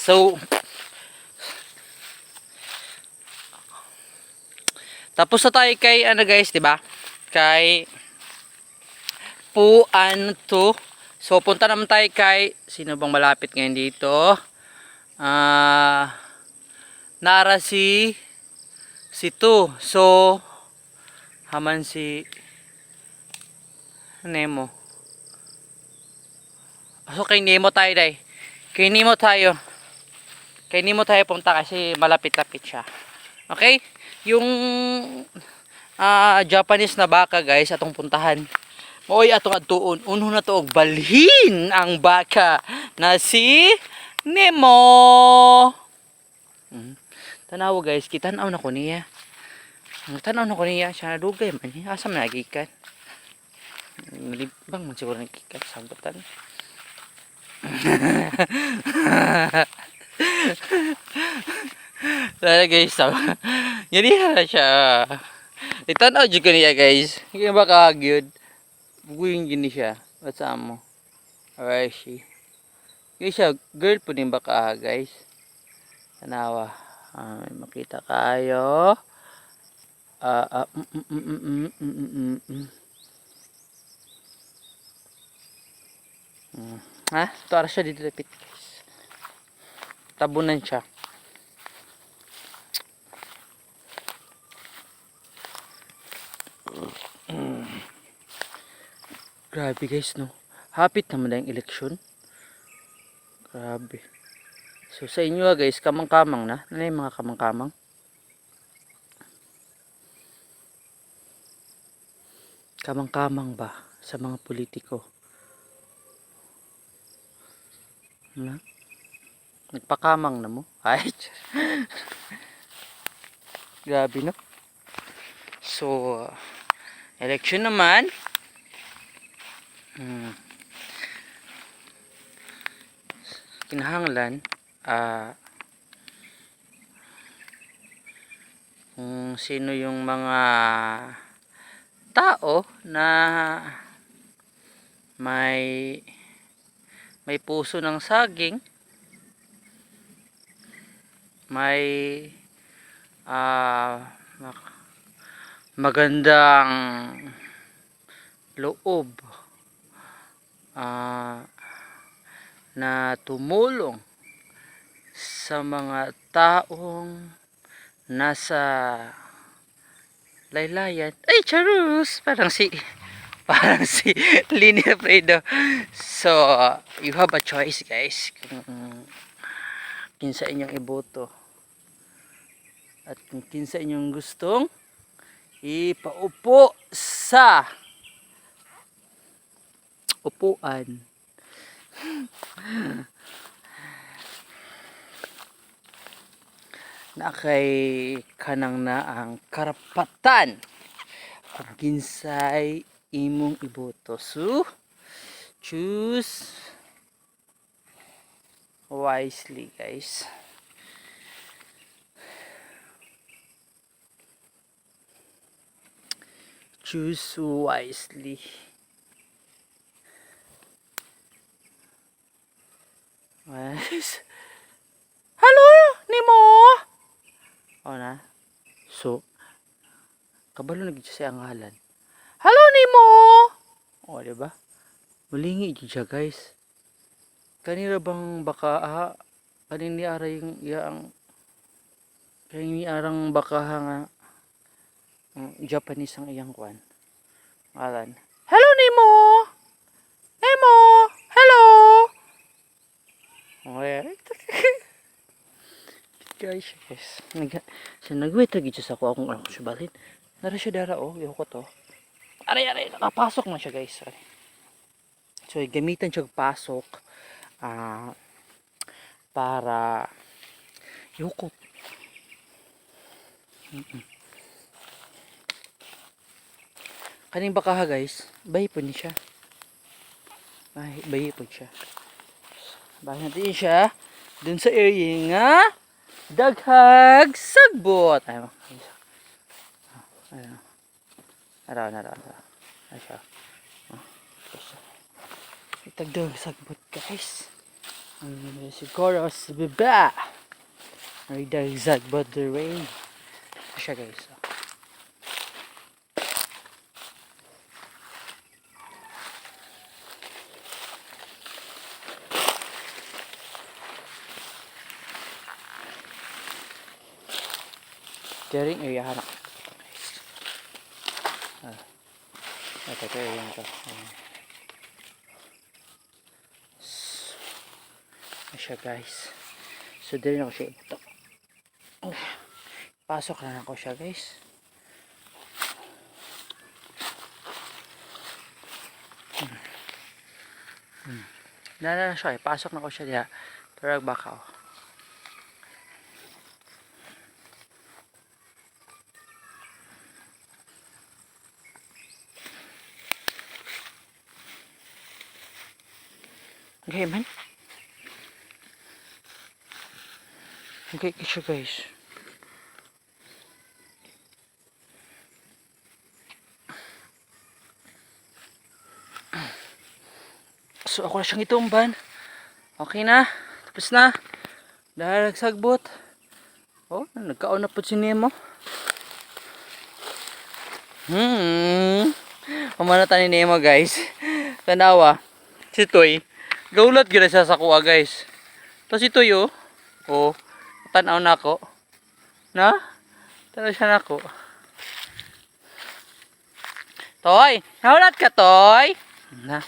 So, tapos na tayo kay ano guys, 'di ba? Kay Puan to. So, punta naman tayo kay sino bang malapit ngayon dito? Nara si Tu. So, haman si Nemo. So, kay Nemo tayo day. Kay Nemo tayo. Kay Nemo tayo punta kasi malapit-lapit siya. Okay? Yung Japanese na baka guys atong puntahan. Moy atong adtuon. Uno na to og balhin ang baka na si Nemo. Tanaw guys, kitanaw na ko niya. Tanaw na ko niya, siya nadugay man niya. Asa man nagikan? Malibang man siguro nagikan sa butan. Lala guys, yun na siya. Itanaw dyan ka niya guys. Hindi ba kahagyod? Buguyin gini siya. What's mo? Where is she? Yung siya, girl po din ba ka guys? Tanawa. Makita kayo. Ha? Tuwara siya dito lapit guys. Tabunan siya. Grabe guys no. Hapit naman na yung eleksyon. Grabe. So sa inyo guys, kamang-kamang na. Ano yung mga kamang-kamang? Kamang-kamang ba sa mga politiko? Na? Nagpakamang na mo? Ay, grabe no. So, election naman. Kinahanglan kung sino yung mga tao na may puso ng saging, may magandang loob na tumulong sa mga taong nasa laylayan. Ay, charus! Parang si Lini Fredo. So, you have a choice guys kung kinsa inyong iboto at kung kinsa inyong gustong ipaupo sa upuan. Na kay kanang na ang karapatan kung kinsay imong iboto. So, choose wisely guys. Choose wisely. Guys. Hello, Nemo. O na. So, kabalo na gid siya ang ngalan. Hello, Nemo. O, diba? Mulingi gid siya, guys. Kanira bang baka kanini ara yung yang kanini arang baka nga Japanese ang iyang kwan. Ngalan. Hello, Nemo. Nemo. Hello. Okay. Guys, nag-wait lagi siya sa ako akong anak ko siya balhin. Nara siya dara yung ko to. Aray, nakapasok na siya guys. So, gamitan siya pasok para yukot. Kaning baka guys, bayi po niya siya. Bayi po siya. Bayi natin siya dun sa area nga daghag sagbot. Ayun. Nara. Asya. Itagdag sagbot guys. Siguro sa baba. Ay dagzag but the rain. Ito siya guys. Caring area hanap. Ito area na to. Ito siya guys. So din ako siya ito. Pasok na ako siya guys. Nala na siya eh. Pasok na ko siya diya. Pero baka ako. Okay man. Okay siya guys. So ako na siyang itumban. Okay na. Tapos na. Dahil nagsagbot. Oh, nagkaon na po si Nemo. Pamanata ni Nemo guys. Tanawa. Si Toy. Gaulat gila siya sa kuha guys. Tapos si Toy oh. Oh. Tanaw na ako. Na? Tanaw siya na ako. Toy! Naulat ka Toy! Na.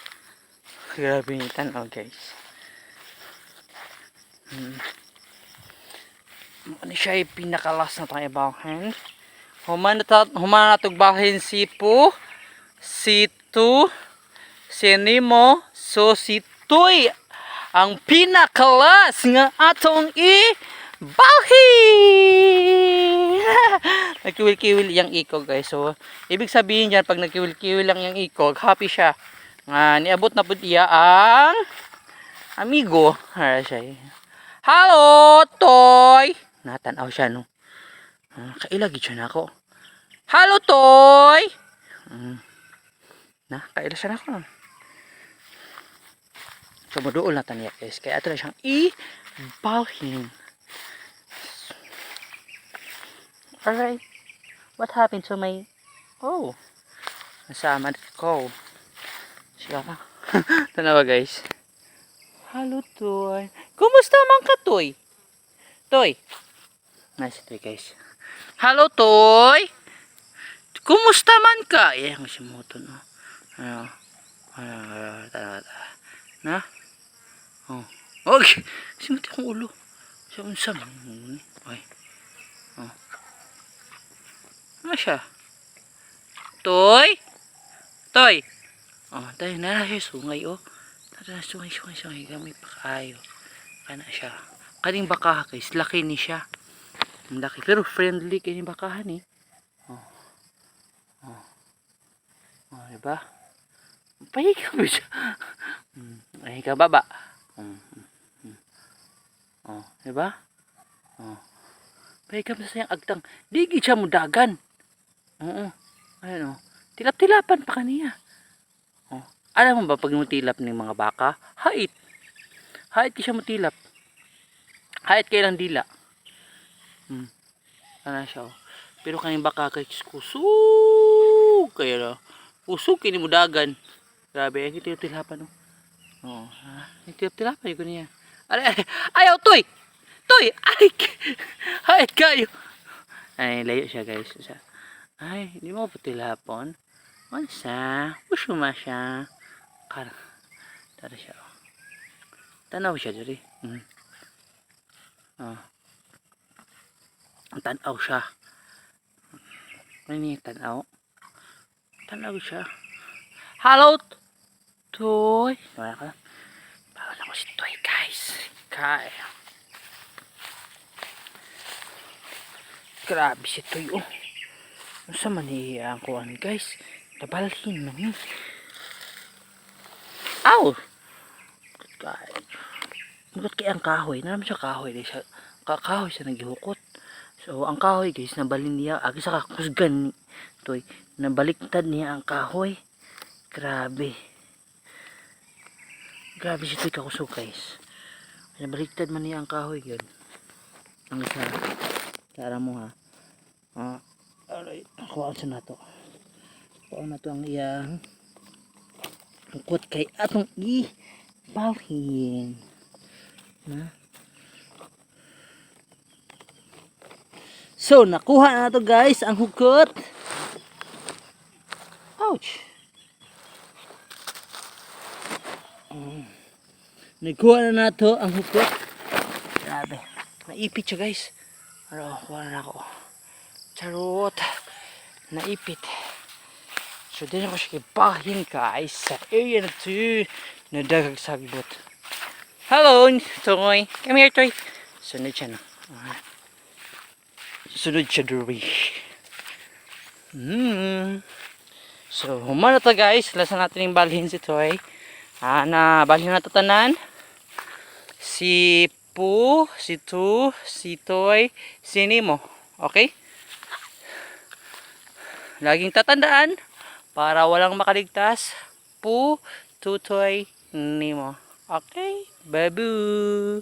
Grabe ni tanaw guys. Ano siya ay pinakalas na tayo bahin. Humana na tugbahin si Po, si Tu, si Nemo, so si Toy ang pinakalas nga atong i-bahin. Nagkiwil-kiwil yung ikog guys. So, ibig sabihin dyan, pag nagkiwil-kiwil lang yung ikog, happy siya. Niabot na po diya ang amigo. Siya. Hello, Toy! Natanaw siya, no? Kailagi siya na ako. Hello, Toy! Kaila siya na ako, no? So, maduol na taniya, guys. Kaya ito na siyang i-bawhin. Alright. What happened to my... Oh. Nasama ko. Siya ka. Tanawa, guys. Hello, Toy. Kumusta man ka, Toy? Toy. Nice, Toy, guys. Hello, Toy. Kumusta man ka? Ayan, si Moto, no? Na? Oh. Okay. Si Moto yung ulo. Siya unsam. Okay. Oh. Ano siya? Toy? Toy? Oh, dahil na siya sungay, oh. Tara, sungay. Gamay pa kayo. Kana siya. Kaning baka, guys. Laki ni siya. Laki. Pero friendly kaning bakahan, eh. Oh. Diba? Pahiga ba siya? Pahiga baba. Diba? Pahiga ba siyang agtang. Digi siya mo dagan. Ayun, tilap-tilapan pa kaniya. Alam mo ba pag mutilap ng mga baka? Hait siya mutilap. Hait kay lang dila. Ano siya, oh. Pero kaning baka kay kusog kaya na. Kusog kini mudagan. Grabe, ay tilap-tilapan, oh. Tilap-tilapan yun niya. Ayaw, Toy! Hait kayo. Ay, layo siya, guys. Ay, hindi mo pa tilapon. Mansa, usuma siya. Tara siya, oh. Tanaw siya diri. Tanaw siya. Ano niya tanaw? Tanaw siya. Hello, Toy. Wala ka. Bawal ako si Toy, guys. Kaya. Grabe si Toy, oh. Ano sa maniya ang kuhan, guys? Nabalhin man. Aw! Bakit kaya ang kahoy? Naman siya kahoy. Kahoy siya naghihukot. So, ang kahoy, guys, nabalin niya. Agi sa kakusgan ni Toy. Nabaliktad niya ang kahoy. Grabe. Grabe si Toy kakusog, guys. Baliktad man niya ang kahoy yun. Ang isa. Tara mo ha. Alright. Kuhaan sa nato. Kuhaan na to ang iyang tungkot kay atong i-balhin. So, nakuha na to guys ang hukot. Ouch! Nagkuha na nato ang hukot. Grabe. Naipit siya guys. Pero kuha na ako. Charot. Naipit. So din ako siya kibahin guys sa area na to. Nadagang sagbot. Hello, Toy. Come here, Toy. Sunod siya na. Sunod siya duri. So, humana to guys. Lasan natin yung balhin si Toy. Na balhin na tanan. Si Pu, si Tu, si Toy, si Nemo. Okay? Laging tatandaan para walang makaligtas. Pu, Tu, Toy, Nemo. Okay? Babu!